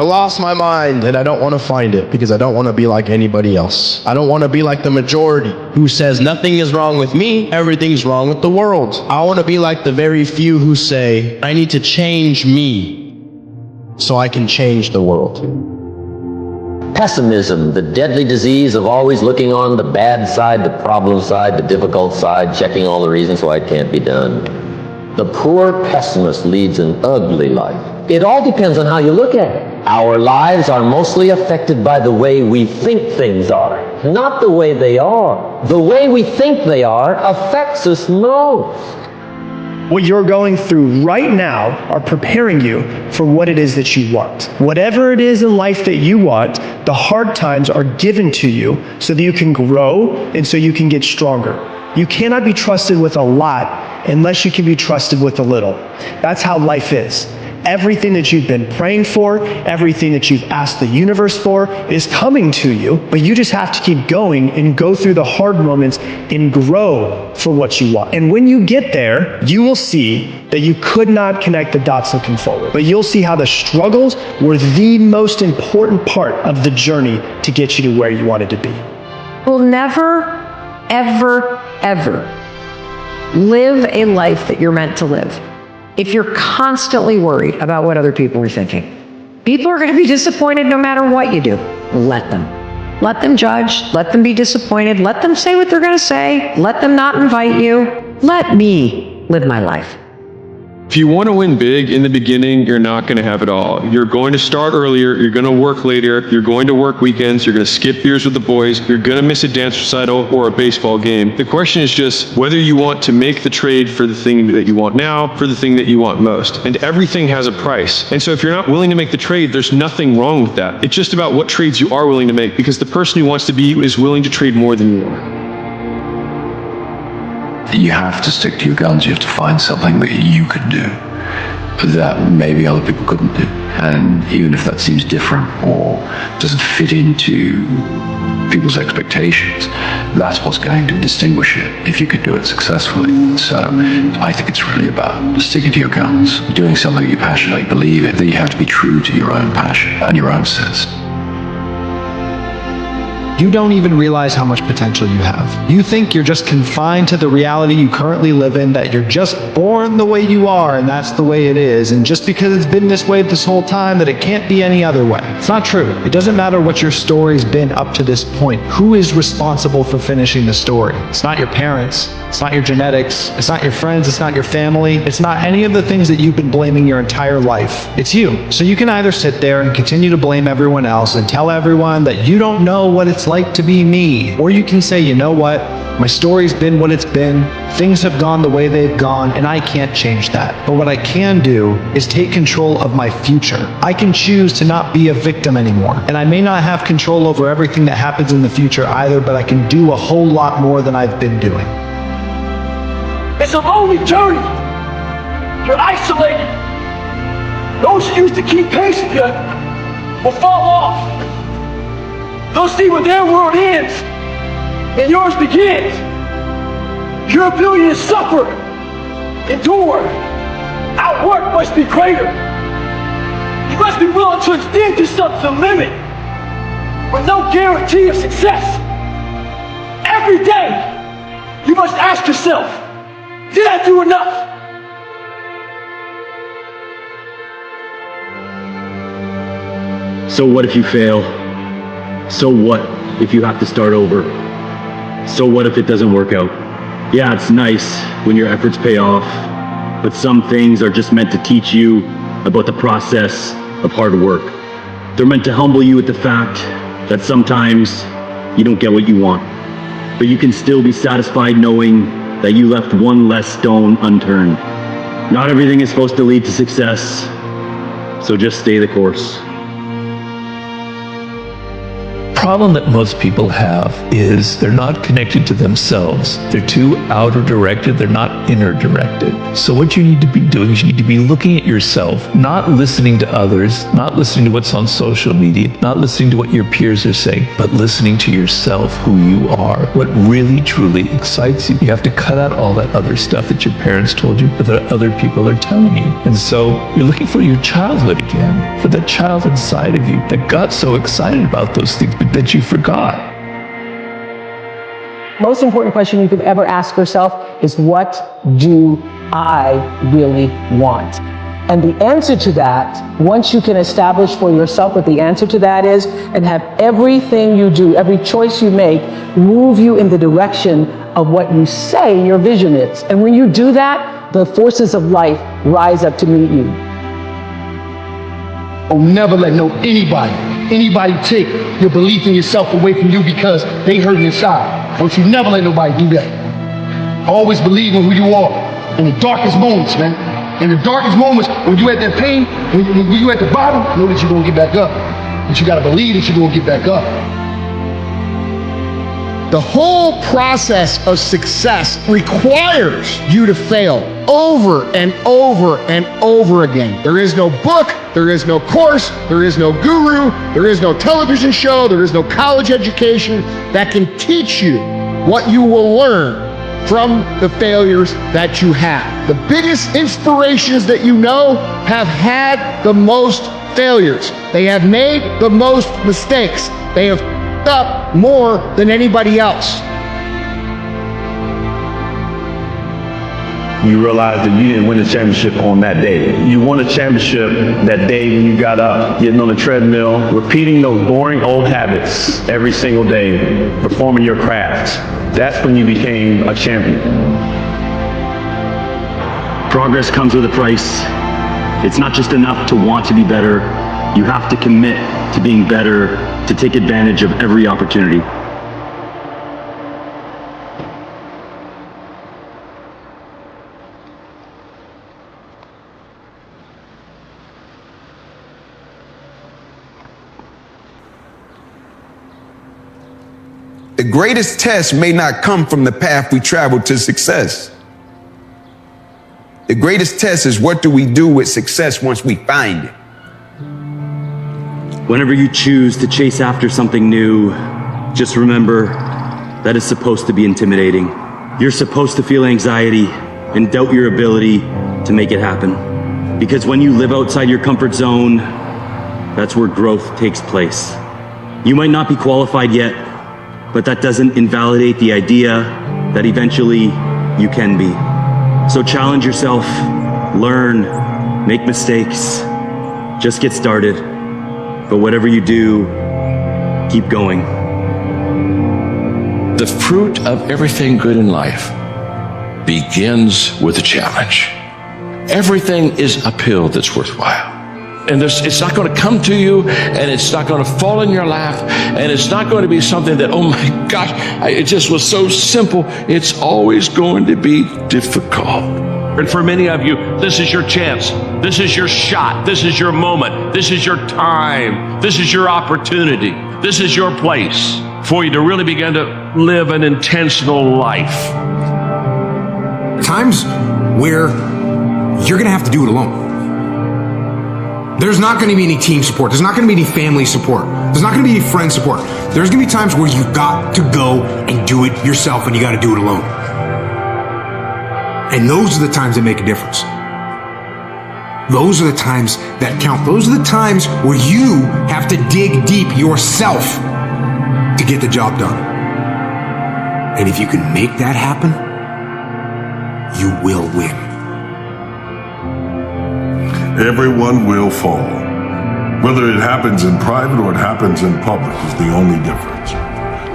I lost my mind and I don't want to find it because I don't want to be like anybody else. I don't want to be like the majority who says nothing is wrong with me, everything's wrong with the world. I want to be like the very few who say, I need to change me so I can change the world. Pessimism, the deadly disease of always looking on the bad side, the problem side, the difficult side, checking all the reasons why it can't be done. The poor pessimist leads an ugly life. It all depends on how you look at it. Our lives are mostly affected by the way we think things are, not the way they are. The way we think they are affects us most. What you're going through right now are preparing you for what it is that you want. Whatever it is in life that you want, the hard times are given to you so that you can grow and so you can get stronger. You cannot be trusted with a lot unless you can be trusted with a little. That's how life is. Everything that you've been praying for, everything that you've asked the universe for is coming to you, but you just have to keep going and go through the hard moments and grow for what you want. And when you get there, you will see that you could not connect the dots looking forward, but you'll see how the struggles were the most important part of the journey to get you to where you wanted to be. We'll never, ever, ever live a life that you're meant to live if you're constantly worried about what other people are thinking. People are going to be disappointed no matter what you do. Let them. Let them judge. Let them be disappointed. Let them say what they're going to say. Let them not invite you. Let me live my life. If you want to win big in the beginning, you're not going to have it all. You're going to start earlier, you're going to work later, you're going to work weekends, you're going to skip beers with the boys, you're going to miss a dance recital or a baseball game. The question is just whether you want to make the trade for the thing that you want now, for the thing that you want most. And everything has a price. And so if you're not willing to make the trade, there's nothing wrong with that. It's just about what trades you are willing to make, because the person who wants to be you is willing to trade more than you are. You have to stick to your guns. You have to find something that you could do that maybe other people couldn't do. And even if that seems different or doesn't fit into people's expectations, that's what's going to distinguish it if you could do it successfully. So I think it's really about sticking to your guns, doing something you passionately believe in. That you have to be true to your own passion and your own sense. You don't even realize how much potential you have. You think you're just confined to the reality you currently live in, that you're just born the way you are and that's the way it is, and just because it's been this way this whole time that it can't be any other way. It's not true. It doesn't matter what your story's been up to this point. Who is responsible for finishing the story? It's not your parents. It's not your genetics. It's not your friends. It's not your family. It's not any of the things that you've been blaming your entire life. It's you. So you can either sit there and continue to blame everyone else and tell everyone that you don't know what it's like to be me. Or you can say, you know what? My story's been what it's been. Things have gone the way they've gone, and I can't change that. But what I can do is take control of my future. I can choose to not be a victim anymore. And I may not have control over everything that happens in the future either, but I can do a whole lot more than I've been doing. It's a lonely journey. You're isolated. Those who used to keep pace with you will fall off. They'll see where their world ends and yours begins. Your ability to suffer, endure, outwork must be greater. You must be willing to extend yourself to the limit with no guarantee of success. Every day, you must ask yourself, did I do enough? So what if you fail? So what if you have to start over? So what if it doesn't work out? Yeah, it's nice when your efforts pay off, but some things are just meant to teach you about the process of hard work. They're meant to humble you with the fact that sometimes you don't get what you want, but you can still be satisfied knowing that you left one less stone unturned. Not everything is supposed to lead to success, so just stay the course. problem that most people have is they're not connected to themselves. They're too outer directed, they're not inner directed. So what you need to be doing is you need to be looking at yourself, not listening to others, not listening to what's on social media, not listening to what your peers are saying, but listening to yourself, who you are, what really truly excites you. You have to cut out all that other stuff that your parents told you, that other people are telling you. And so you're looking for your childhood again, for that child inside of you that got so excited about those things, but that you forgot. Most important question you could ever ask yourself is, what do I really want? And the answer to that, once you can establish for yourself what the answer to that is, and have everything you do, every choice you make, move you in the direction of what you say your vision is. And when you do that, the forces of life rise up to meet you. Oh, never let anybody take your belief in yourself away from you because they hurt inside. Don't you never let nobody do that. Always believe in who you are in the darkest moments, man. In the darkest moments, when you at that pain, when you at the bottom, know that you're gonna get back up. But you gotta believe that you're gonna get back up. The whole process of success requires you to fail over and over and over again. There is no book, there is no course, there is no guru, there is no television show, there is no college education that can teach you what you will learn from the failures that you have. The biggest inspirations that you know have had the most failures. They have made the most mistakes. They have up more than anybody else. You realize that you didn't win the championship on that day. You won a championship that day when you got up, getting on the treadmill, repeating those boring old habits every single day, performing your craft. That's when you became a champion. Progress comes with a price. It's not just enough to want to be better. You have to commit to being better, to take advantage of every opportunity. The greatest test may not come from the path we travel to success. The greatest test is, what do we do with success once we find it? Whenever you choose to chase after something new, just remember that it's supposed to be intimidating. You're supposed to feel anxiety and doubt your ability to make it happen. Because when you live outside your comfort zone, that's where growth takes place. You might not be qualified yet, but that doesn't invalidate the idea that eventually you can be. So challenge yourself, learn, make mistakes, just get started. But whatever you do, keep going. The fruit of everything good in life begins with a challenge. Everything is uphill that's worthwhile. And it's not going to come to you, and it's not going to fall in your lap, and it's not going to be something that, oh my gosh, it just was so simple. It's always going to be difficult. And for many of you, this is your chance. This is your shot. This is your moment. This is your time. This is your opportunity. This is your place for you to really begin to live an intentional life. Times where you're going to have to do it alone. There's not going to be any team support. There's not going to be any family support. There's not going to be any friend support. There's going to be times where you've got to go and do it yourself, and you got to do it alone. And those are the times that make a difference. Those are the times that count. Those are the times where you have to dig deep yourself to get the job done. And if you can make that happen, you will win. Everyone will fall. Whether it happens in private or it happens in public is the only difference.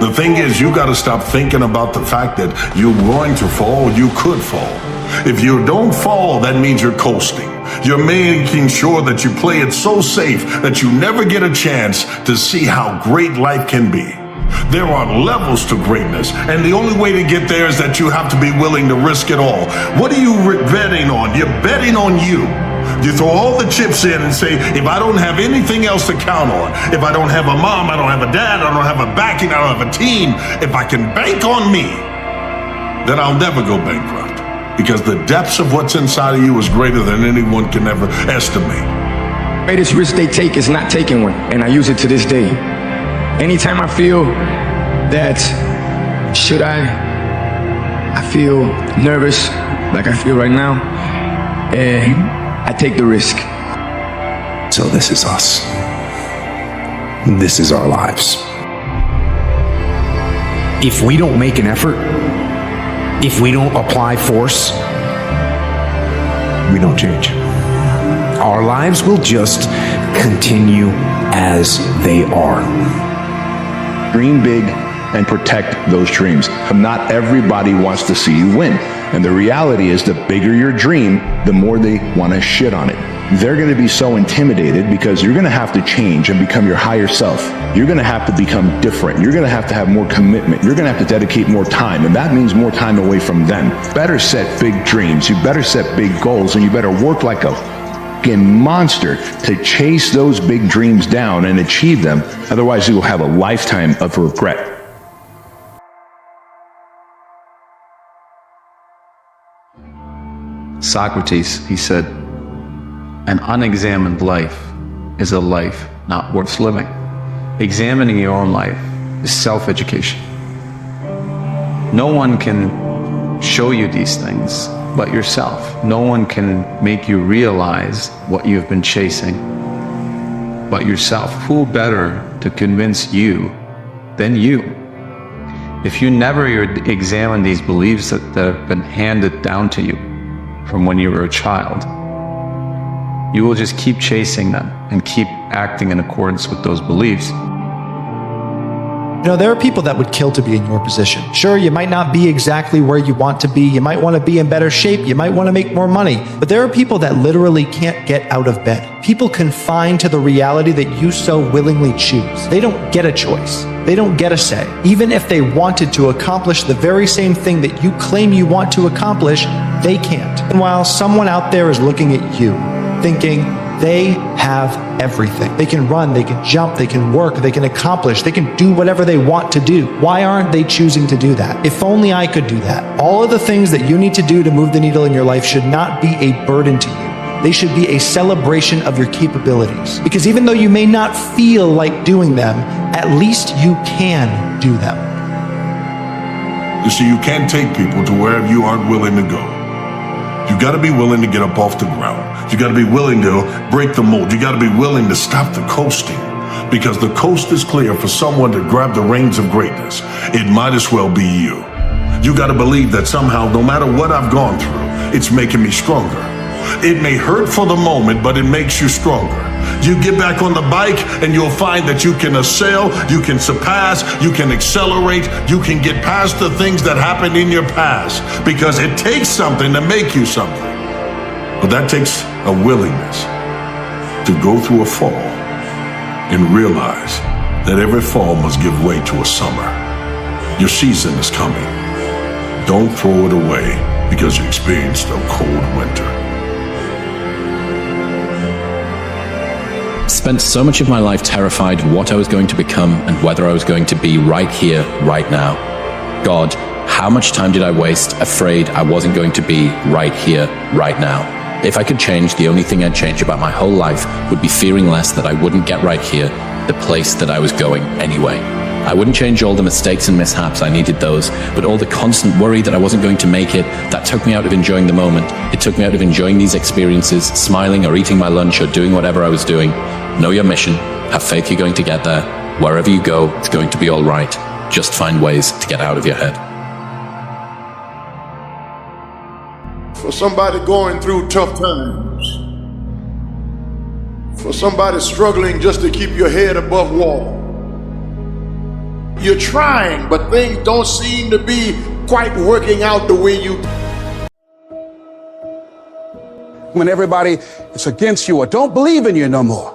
The thing is, you got to stop thinking about the fact that you're going to fall. You could fall. If you don't fall, that means you're coasting. You're making sure that you play it so safe that you never get a chance to see how great life can be. There are levels to greatness, and the only way to get there is that you have to be willing to risk it all. What are you betting on? You're betting on you. You throw all the chips in and say, if I don't have anything else to count on, if I don't have a mom, I don't have a dad, I don't have a backing, I don't have a team, if I can bank on me, then I'll never go bankrupt. Because the depths of what's inside of you is greater than anyone can ever estimate. Greatest risk they take is not taking one, and I use it to this day. Anytime I feel that I feel nervous like I feel right now, I take the risk. So this is us. This is our lives. If we don't make an effort, if we don't apply force, we don't change. Our lives will just continue as they are. Dream big and protect those dreams. Not everybody wants to see you win. And the reality is, the bigger your dream, the more they want to shit on it. They're going to be so intimidated because you're going to have to change and become your higher self. You're going to have to become different. You're going to have more commitment. You're going to have to dedicate more time. And that means more time away from them. Better set big dreams. You better set big goals, and you better work like a fucking monster to chase those big dreams down and achieve them. Otherwise, you will have a lifetime of regret. Socrates, he said, an unexamined life is a life not worth living. Examining your own life is self-education. No one can show you these things but yourself. No one can make you realize what you've been chasing but yourself. Who better to convince you than you? If you never examine these beliefs that have been handed down to you from when you were a child, you will just keep chasing them and keep acting in accordance with those beliefs. You know, there are people that would kill to be in your position. Sure, you might not be exactly where you want to be. You might want to be in better shape. You might want to make more money. But there are people that literally can't get out of bed. People confined to the reality that you so willingly choose. They don't get a choice. They don't get a say. Even if they wanted to accomplish the very same thing that you claim you want to accomplish, they can't. And while someone out there is looking at you, thinking they have everything. They can run, they can jump, they can work, they can accomplish, they can do whatever they want to do. Why aren't they choosing to do that? If only I could do that. All of the things that you need to do to move the needle in your life should not be a burden to you. They should be a celebration of your capabilities. Because even though you may not feel like doing them, at least you can do them. You see, you can't take people to wherever you aren't willing to go. You gotta be willing to get up off the ground. You gotta be willing to break the mold. You gotta be willing to stop the coasting. Because the coast is clear for someone to grab the reins of greatness. It might as well be you. You gotta believe that somehow, no matter what I've gone through, it's making me stronger. It may hurt for the moment, but it makes you stronger. You get back on the bike and you'll find that you can assail, you can surpass, you can accelerate, you can get past the things that happened in your past, because it takes something to make you something. But that takes a willingness to go through a fall and realize that every fall must give way to a summer. Your season is coming. Don't throw it away because you experienced a cold winter. Spent so much of my life terrified of what I was going to become and whether I was going to be right here, right now. God, how much time did I waste afraid I wasn't going to be right here, right now? If I could change, the only thing I'd change about my whole life would be fearing less that I wouldn't get right here, the place that I was going anyway. I wouldn't change all the mistakes and mishaps, I needed those, but all the constant worry that I wasn't going to make it, that took me out of enjoying the moment. It took me out of enjoying these experiences, smiling or eating my lunch or doing whatever I was doing. Know your mission, have faith you're going to get there. Wherever you go, it's going to be all right. Just find ways to get out of your head. For somebody going through tough times, for somebody struggling just to keep your head above water, you're trying, but things don't seem to be quite working out the way you. When everybody is against you or don't believe in you no more,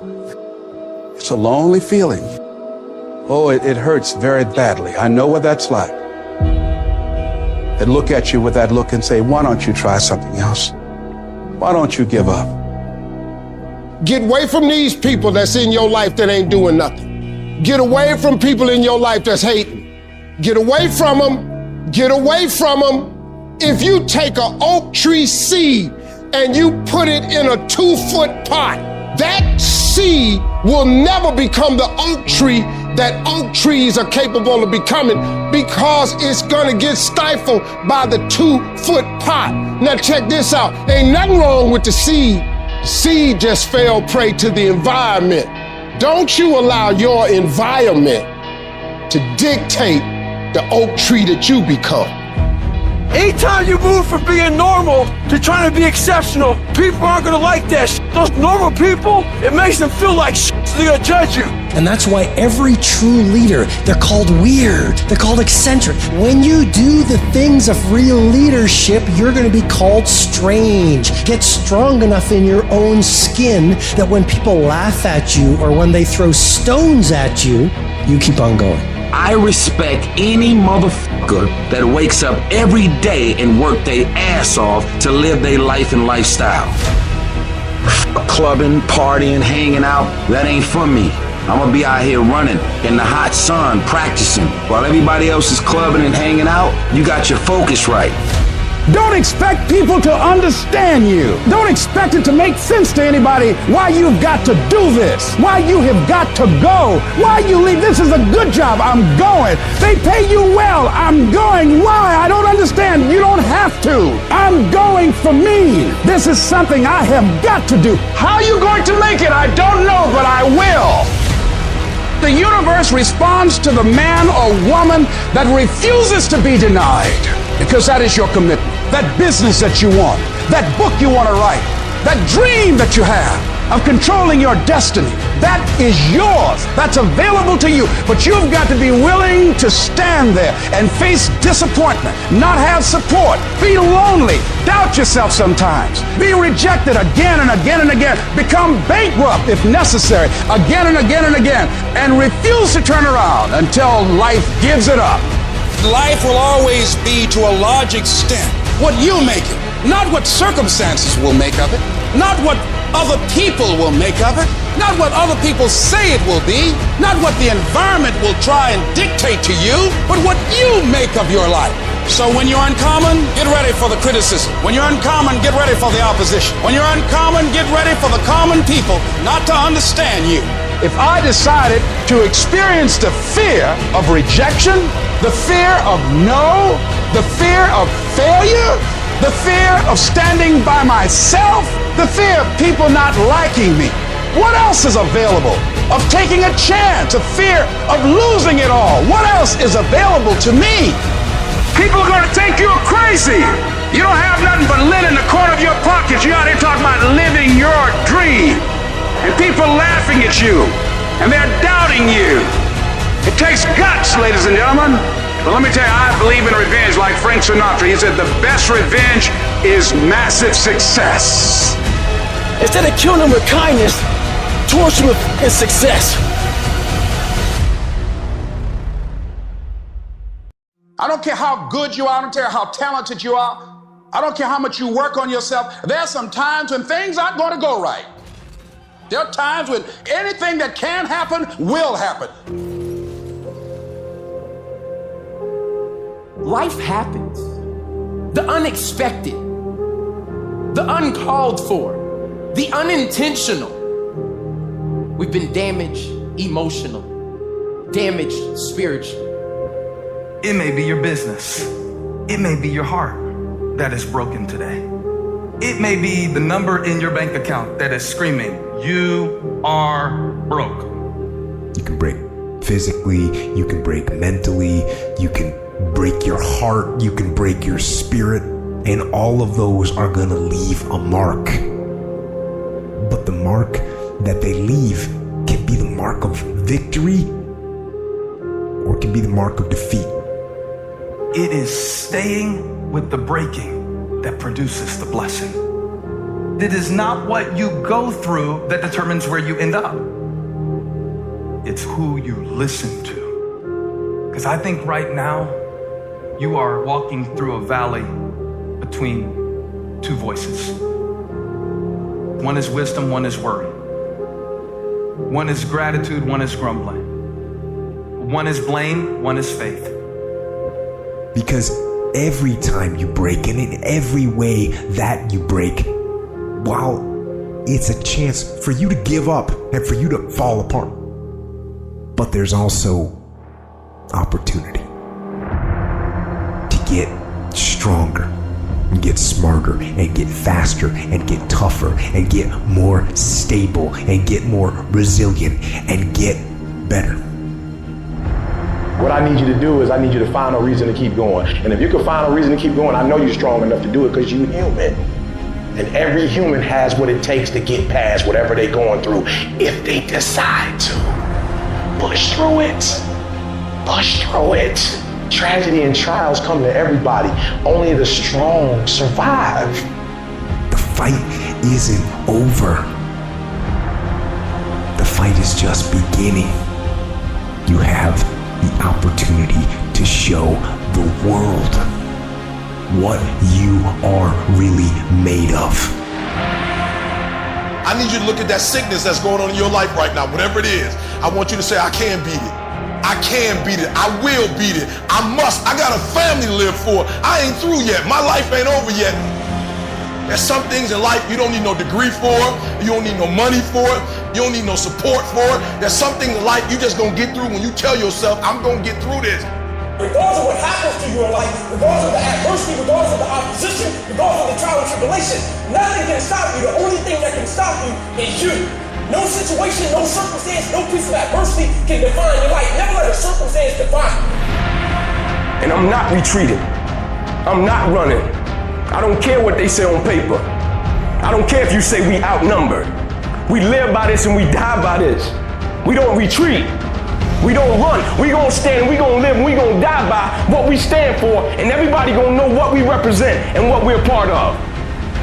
it's a lonely feeling. Oh, it hurts very badly. I know what that's like. They look at you with that look and say, why don't you try something else? Why don't you give up? Get away from these people that's in your life that ain't doing nothing. Get away from people in your life that's hating. Get away from them. Get away from them. If you take an oak tree seed and you put it in a 2-foot pot, that seed will never become the oak tree that oak trees are capable of becoming, because it's gonna get stifled by the 2-foot pot. Now check this out. Ain't nothing wrong with the seed. The seed just fell prey to the environment. Don't you allow your environment to dictate the oak tree that you become. Anytime you move from being normal to trying to be exceptional, people aren't gonna like that shit. Those normal people, it makes them feel like shit, so they're gonna judge you. And that's why every true leader, they're called weird, they're called eccentric. When you do the things of real leadership, you're gonna be called strange. Get strong enough in your own skin that when people laugh at you or when they throw stones at you, you keep on going. I respect any motherfucker that wakes up every day and work their ass off to live their life and lifestyle. Clubbing, partying, hanging out, that ain't for me. I'm gonna be out here running in the hot sun, practicing. While everybody else is clubbing and hanging out, you got your focus right. Don't expect people to understand you. Don't expect it to make sense to anybody why you've got to do this, why you have got to go, why you leave. This is a good job. I'm going. They pay you well. I'm going. Why? I don't understand. You don't have to. I'm going for me. This is something I have got to do. How are you going to make it? I don't know, but I will. The universe responds to the man or woman that refuses to be denied, because that is your commitment. That business that you want, that book you want to write, that dream that you have of controlling your destiny, that is yours. That's available to you. But you've got to be willing to stand there and face disappointment, not have support, be lonely, doubt yourself sometimes, be rejected again and again and again, become bankrupt if necessary, again and again and again, and refuse to turn around until life gives it up. Life will always be, to a large extent, what you make it, not what circumstances will make of it, not what other people will make of it, not what other people say it will be, not what the environment will try and dictate to you, but what you make of your life. So when you're uncommon, get ready for the criticism. When you're uncommon, get ready for the opposition. When you're uncommon, get ready for the common people not to understand you. If I decided to experience the fear of rejection, the fear of no, the fear of failure, the fear of standing by myself, the fear of people not liking me, what else is available? Of taking a chance, a fear of losing it all. What else is available to me? People are gonna think you're crazy. You don't have nothing but lint in the corner of your pocket. You're out here talking about living your dream. And people laughing at you. And they're doubting you. It takes guts, ladies and gentlemen. But let me tell you, I believe in revenge like Frank Sinatra. He said the best revenge is massive success. Instead of killing them with kindness, torture them with success. I don't care how good you are, I don't care how talented you are, I don't care how much you work on yourself. There are some times when things aren't going to go right. There are times when anything that can happen will happen. Life happens. The unexpected, the uncalled for, the unintentional. We've been damaged emotionally, damaged spiritually. It may be your business. It may be your heart that is broken today. It may be the number in your bank account that is screaming, "You are broke." You can break physically, you can break mentally, you can break your heart, you can break your spirit, and all of those are gonna leave a mark. But the mark that they leave can be the mark of victory or it can be the mark of defeat. It is staying with the breaking that produces the blessing. It is not what you go through that determines where you end up. It's who you listen to. Because I think right now, you are walking through a valley between two voices. One is wisdom, one is worry. One is gratitude, one is grumbling. One is blame, one is faith. Because every time you break, and in every way that you break, while it's a chance for you to give up and for you to fall apart, but there's also opportunity to get stronger and get smarter and get faster and get tougher and get more stable and get more resilient and get better. What I need you to do is I need you to find a reason to keep going. And if you can find a reason to keep going, I know you're strong enough to do it because you're human. And every human has what it takes to get past whatever they're going through if they decide to. Push through it. Push through it. Tragedy and trials come to everybody. Only the strong survive. The fight isn't over. The fight is just beginning. You have the opportunity to show the world what you are really made of. I need you to look at that sickness that's going on in your life right now, whatever it is. I want you to say, I can beat it. I can beat it. I will beat it. I must. I got a family to live for. I ain't through yet. My life ain't over yet. There's some things in life you don't need no degree for. You don't need no money for it. You don't need no support for it. There's some things in life you just gonna get through when you tell yourself, I'm gonna get through this. Regardless of what happens to you in life, regardless of the adversity, regardless of the opposition, regardless of the trial and tribulation, nothing can stop you. The only thing that can stop you is you. No situation, no circumstance, no piece of adversity can define your life. Never let a circumstance define you. And I'm not retreating. I'm not running. I don't care what they say on paper. I don't care if you say we outnumbered. We live by this and we die by this. We don't retreat. We don't run. We gonna stand, we gonna live, and we gonna die by what we stand for, and everybody gonna know what we represent and what we're part of.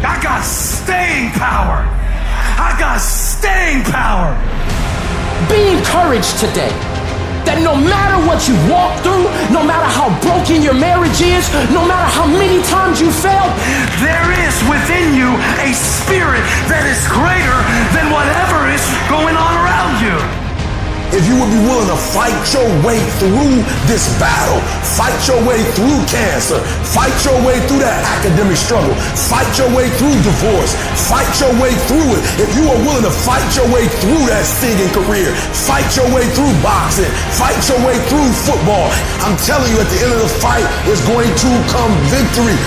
I got staying power. I got staying power. Be encouraged today that no matter what you walk through, no matter how broken your marriage is, no matter how many times you failed, there is within you a spirit that is greater than whatever is going on around you. If you would be willing to fight your way through this battle, fight your way through cancer, fight your way through that academic struggle, fight your way through divorce, fight your way through it. If you are willing to fight your way through that singing career, fight your way through boxing, fight your way through football, I'm telling you, at the end of the fight is going to come victory.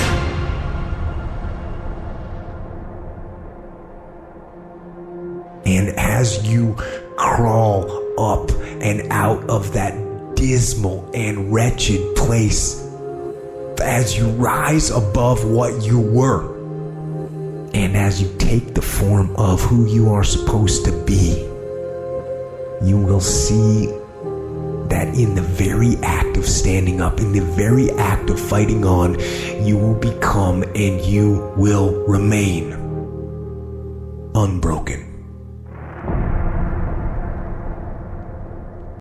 And as you crawl up and out of that dismal and wretched place, as you rise above what you were, and as you take the form of who you are supposed to be, you will see that in the very act of standing up, in the very act of fighting on, you will become and you will remain unbroken.